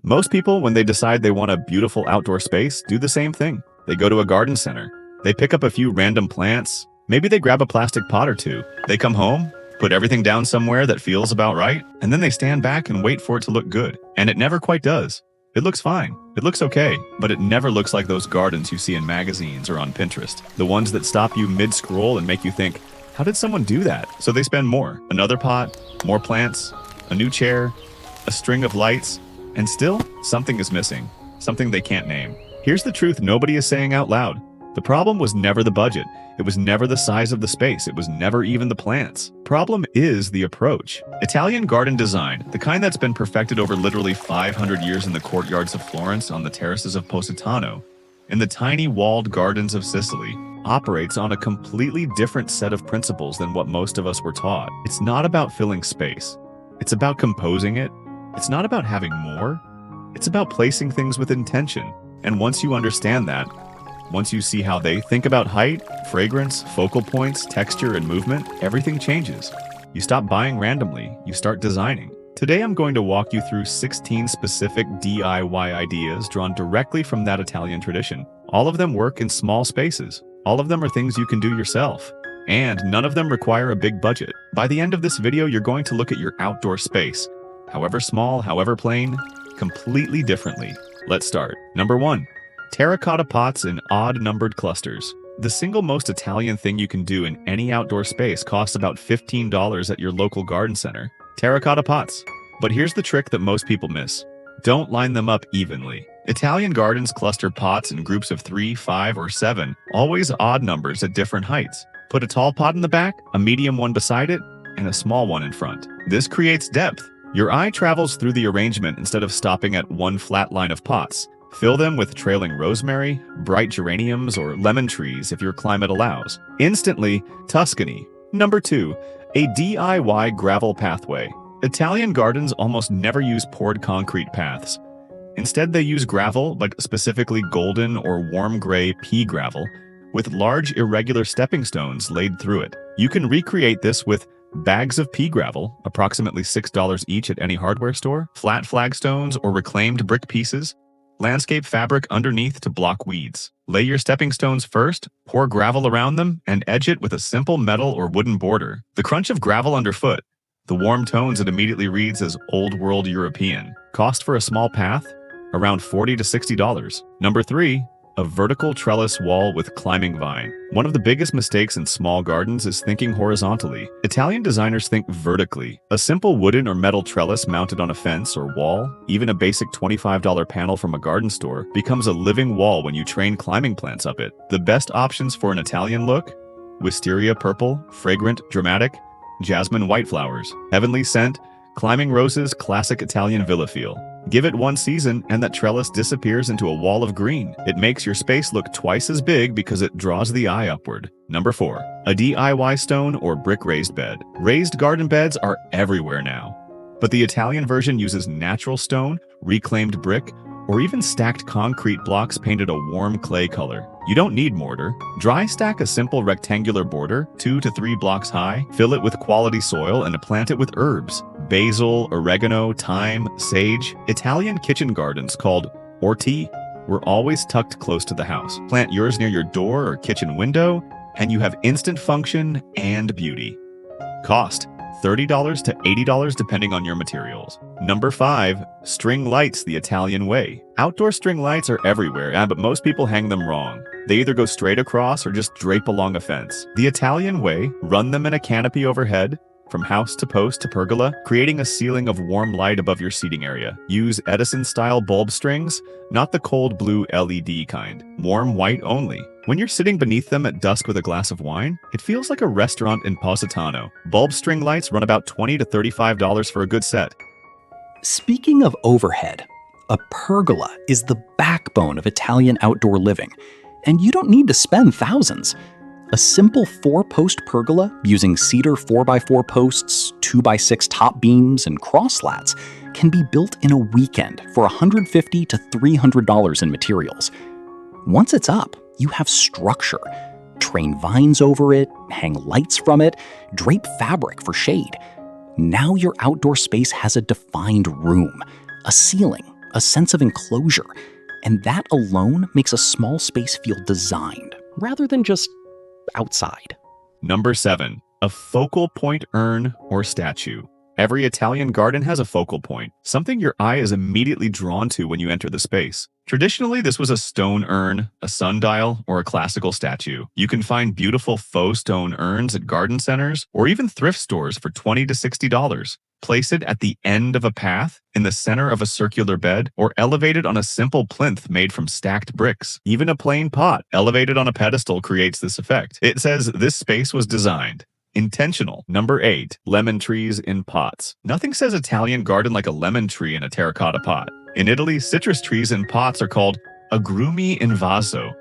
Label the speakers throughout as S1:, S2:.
S1: Most people, when they decide they want a beautiful outdoor space, do the same thing. They go to a garden center. They pick up a few random plants. Maybe they grab a plastic pot or two. They come home, put everything down somewhere that feels about right, and then they stand back and wait for it to look good. And it never quite does. It looks fine. It looks okay, but it never looks like those gardens you see in magazines or on Pinterest. The ones that stop you mid-scroll and make you think, how did someone do that? So they spend more. Another pot, more plants, a new chair, a string of lights, and still, something is missing. Something they can't name. Here's the truth nobody is saying out loud. The problem was never the budget. It was never the size of the space. It was never even the plants. Problem is the approach. Italian garden design, the kind that's been perfected over literally 500 years in the courtyards of Florence, on the terraces of Positano, in the tiny walled gardens of Sicily, operates on a completely different set of principles than what most of us were taught. It's not about filling space. It's about composing it. It's not about having more. It's about placing things with intention. And once you understand that, once you see how they think about height, fragrance, focal points, texture, and movement, everything changes. You stop buying randomly, you start designing. Today I'm going to walk you through 16 specific DIY ideas drawn directly from that Italian tradition. All of them work in small spaces. All of them are things you can do yourself. And none of them require a big budget. By the end of this video, you're going to look at your outdoor space, however small, however plain, completely differently. Let's start. Number 1. Terracotta pots in odd-numbered clusters. The single most Italian thing you can do in any outdoor space costs about $15 at your local garden center. Terracotta pots. But here's the trick that most people miss. Don't line them up evenly. Italian gardens cluster pots in groups of 3, 5, or 7, always odd numbers at different heights. Put a tall pot in the back, a medium one beside it, and a small one in front. This creates depth. Your eye travels through the arrangement instead of stopping at one flat line of pots. Fill them with trailing rosemary, bright geraniums, or lemon trees if your climate allows. Instantly, Tuscany. Number 2. A DIY gravel pathway. Italian gardens almost never use poured concrete paths. Instead, they use gravel, like specifically golden or warm gray pea gravel, with large irregular stepping stones laid through it. You can recreate this with bags of pea gravel, approximately $6 each at any hardware store, flat flagstones or reclaimed brick pieces, landscape fabric underneath to block weeds. Lay your stepping stones first, pour gravel around them, and edge it with a simple metal or wooden border. The crunch of gravel underfoot, the warm tones it immediately reads as Old World European. Cost for a small path? Around $40 to $60. Number 3. A vertical trellis wall with climbing vine. One of the biggest mistakes in small gardens is thinking horizontally. Italian designers think vertically. A simple wooden or metal trellis mounted on a fence or wall, even a basic $25 panel from a garden store, becomes a living wall when you train climbing plants up it. The best options for an Italian look? Wisteria purple, fragrant, dramatic, jasmine white flowers, heavenly scent, climbing roses, classic Italian villa feel. Give it one season and that trellis disappears into a wall of green. It makes your space look twice as big because it draws the eye upward. Number 4. A DIY stone or brick raised bed. Raised garden beds are everywhere now. But the Italian version uses natural stone, reclaimed brick, or even stacked concrete blocks painted a warm clay color. You don't need mortar. Dry stack a simple rectangular border, 2 to 3 blocks high, fill it with quality soil and plant it with herbs. Basil, oregano, thyme, sage. Italian kitchen gardens called orti were always tucked close to the house. Plant yours near your door or kitchen window, and you have instant function and beauty. Cost: $30 to $80 depending on your materials. Number 5. String lights the Italian way. Outdoor string lights are everywhere, but most people hang them wrong. They either go straight across or just drape along a fence. The Italian way, run them in a canopy overhead, from house to post to pergola, creating a ceiling of warm light above your seating area. Use Edison-style bulb strings, not the cold blue LED kind. Warm white only. When you're sitting beneath them at dusk with a glass of wine, it feels like a restaurant in Positano. Bulb string lights run about $20 to $35 for a good set.
S2: Speaking of overhead, a pergola is the backbone of Italian outdoor living, and you don't need to spend thousands. A simple 4-post pergola using cedar 4x4 posts, 2x6 top beams, and cross slats can be built in a weekend for $150 to $300 in materials. Once it's up, you have structure. Train vines over it, hang lights from it, drape fabric for shade. Now your outdoor space has a defined room, a ceiling, a sense of enclosure. And that alone makes a small space feel designed, rather than just outside.
S1: Number 7. A focal point urn or statue. Every Italian garden has a focal point, something your eye is immediately drawn to when you enter the space. Traditionally, this was a stone urn, a sundial, or a classical statue. You can find beautiful faux stone urns at garden centers or even thrift stores for $20 to $60. Place it at the end of a path, in the center of a circular bed, or elevated on a simple plinth made from stacked bricks. Even a plain pot elevated on a pedestal creates this effect. It says this space was designed. Intentional. Number 8. Lemon trees in pots. Nothing says Italian garden like a lemon tree in a terracotta pot. In Italy, citrus trees in pots are called agrumi in vaso.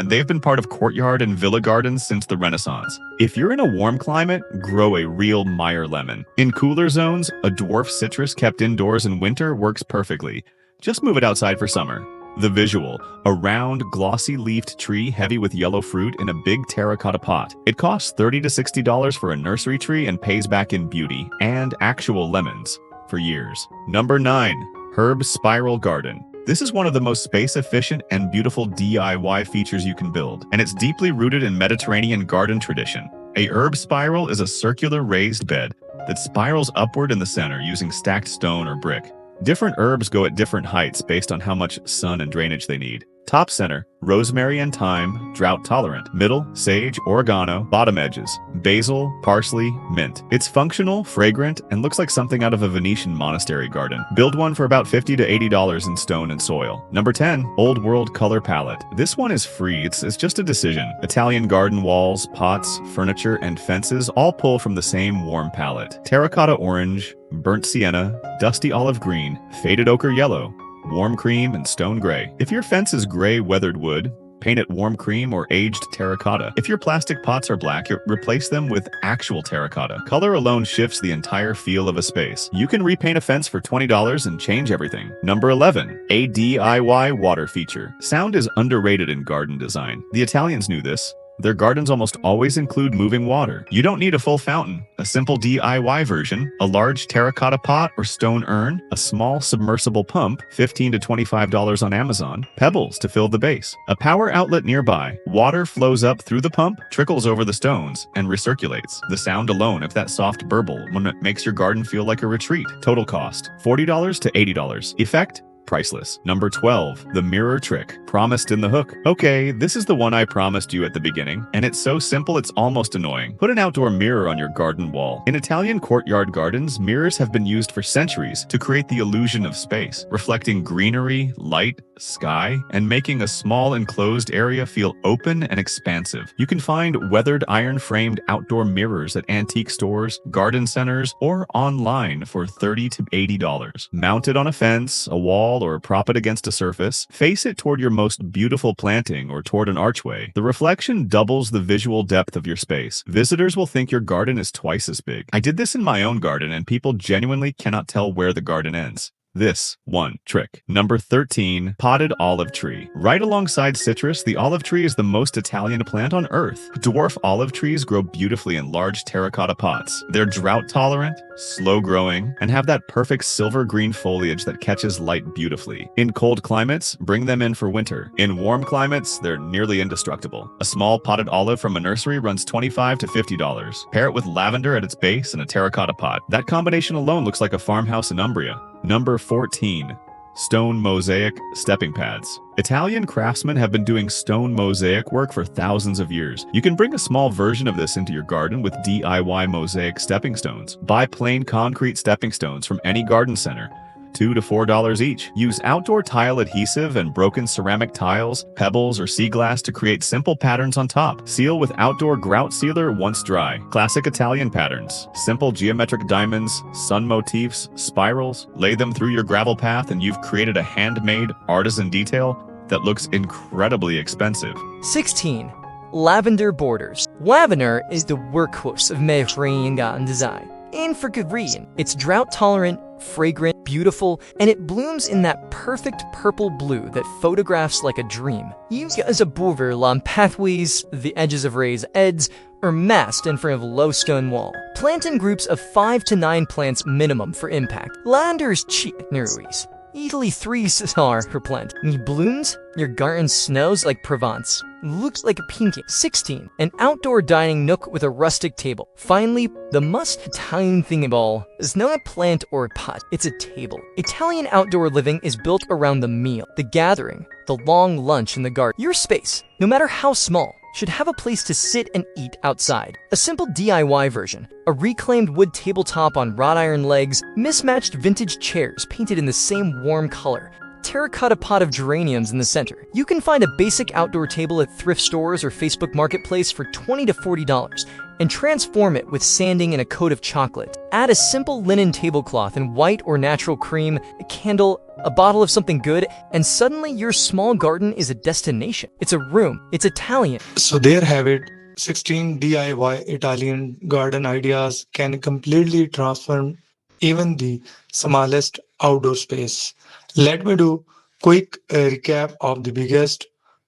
S1: They've been part of courtyard and villa gardens since the Renaissance. If you're in a warm climate, grow a real Meyer lemon. In cooler zones, a dwarf citrus kept indoors in winter works perfectly. Just move it outside for summer. The visual: a round, glossy-leafed tree heavy with yellow fruit in a big terracotta pot. It costs $30 to $60 for a nursery tree and pays back in beauty and actual lemons for years. Number 9. Herb spiral garden. This is one of the most space-efficient and beautiful DIY features you can build, and it's deeply rooted in Mediterranean garden tradition. A herb spiral is a circular raised bed that spirals upward in the center using stacked stone or brick. Different herbs go at different heights based on how much sun and drainage they need. Top center, rosemary and thyme, drought tolerant. Middle, sage, oregano. Bottom edges, basil, parsley, mint. It's functional, fragrant, and looks like something out of a Venetian monastery garden. Build one for about $50 to $80 in stone and soil. Number 10. Old world color palette. This one is free, it's just a decision. Italian garden walls, pots, furniture, and fences all pull from the same warm palette. Terracotta orange, burnt sienna, dusty olive green, faded ochre yellow, warm cream, and stone gray. If your fence is gray weathered wood, paint it warm cream or aged terracotta. If your plastic pots are black, replace them with actual terracotta. Color alone shifts the entire feel of a space. You can repaint a fence for $20 and change everything. Number 11. A DIY water feature. Sound is underrated in garden design. The Italians knew this. Their gardens almost always include moving water. You don't need a full fountain. A simple DIY version, a large terracotta pot or stone urn, a small submersible pump, $15 to $25 on Amazon, pebbles to fill the base, a power outlet nearby. Water flows up through the pump, trickles over the stones, and recirculates. The sound alone of that soft burble makes your garden feel like a retreat. Total cost, $40 to $80. Effect? Priceless. Number 12. The mirror trick. Promised in the hook. Okay, this is the one I promised you at the beginning, and it's so simple it's almost annoying. Put an outdoor mirror on your garden wall. In Italian courtyard gardens, mirrors have been used for centuries to create the illusion of space, reflecting greenery, light, sky, and making a small enclosed area feel open and expansive. You can find weathered iron-framed outdoor mirrors at antique stores, garden centers, or online for $30 to $80. Mount it on a fence, a wall, or prop it against a surface. Face it toward your most beautiful planting or toward an archway. The reflection doubles the visual depth of your space. Visitors will think your garden is twice as big. I did this in my own garden, and people genuinely cannot tell where the garden ends. This one trick. Number 13. Potted olive tree. Right alongside citrus, the olive tree is the most Italian plant on earth. Dwarf olive trees grow beautifully in large terracotta pots. They're drought tolerant, slow growing, and have that perfect silver green foliage that catches light beautifully. In cold climates, bring them in for winter. In warm climates, they're nearly indestructible. A small potted olive from a nursery runs $25 to $50. Pair it with lavender at its base and a terracotta pot. That combination alone looks like a farmhouse in Umbria. Number 14. Stone mosaic stepping pads. Italian craftsmen have been doing stone mosaic work for thousands of years. You can bring a small version of this into your garden with DIY mosaic stepping stones. Buy plain concrete stepping stones from any garden center. $2 to $4 each. Use outdoor tile adhesive and broken ceramic tiles, pebbles, or sea glass to create simple patterns on top. Seal with outdoor grout sealer once dry. Classic Italian patterns. Simple geometric diamonds, sun motifs, spirals. Lay them through your gravel path and you've created a handmade artisan detail that looks incredibly expensive.
S3: 16. Lavender borders. Lavender is the workhorse of Mediterranean garden design. And for good reason. It's drought-tolerant, fragrant, beautiful, and it blooms in that perfect purple blue that photographs like a dream. Used as a border along pathways, the edges of raised beds, or massed in front of a low stone wall. Plant in groups of 5 to 9 plants minimum for impact. Lavender is cheap at nurseries. Easily 3-star for plant. Need blooms? Your garden snows like Provence. Looks like a pinky. 16. An outdoor dining nook with a rustic table. Finally, the must Italian thing of all is not a plant or a pot, it's a table. Italian outdoor living is built around the meal, the gathering, the long lunch in the garden. Your space, no matter how small, should have a place to sit and eat outside. A simple DIY version, a reclaimed wood tabletop on wrought iron legs, mismatched vintage chairs painted in the same warm color, terracotta pot of geraniums in the center. You can find a basic outdoor table at thrift stores or Facebook Marketplace for $20 to $40 and transform it with sanding and a coat of chocolate. Add a simple linen tablecloth in white or natural cream, a candle, a bottle of something good, and suddenly your small garden is a destination. It's a room. It's Italian.
S4: So there have it. 16 DIY Italian garden ideas can completely transform even the smallest outdoor space. Let me do quick recap of the biggest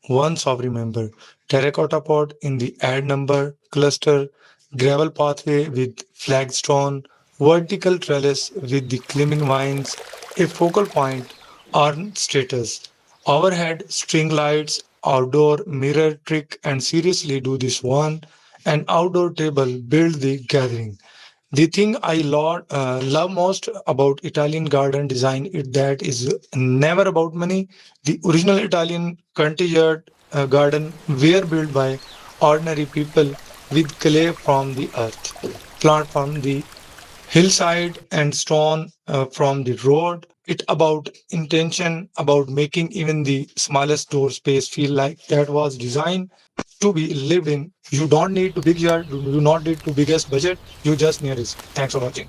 S4: ones of remember. Terracotta pot in the add number cluster, gravel pathway with flagstone, vertical trellis with the climbing vines, a focal point, urn status, overhead string lights, outdoor mirror trick, and seriously do this one. An outdoor table build the gathering. The thing love most about Italian garden design is that is never about money. The original Italian courtyard garden were built by ordinary people with clay from the earth, plant from the hillside, and stone from the road. It about intention, about making even the smallest door space feel like that was designed to be lived in. You don't need to big yard, you do not need to biggest budget, you just need it. Thanks for watching.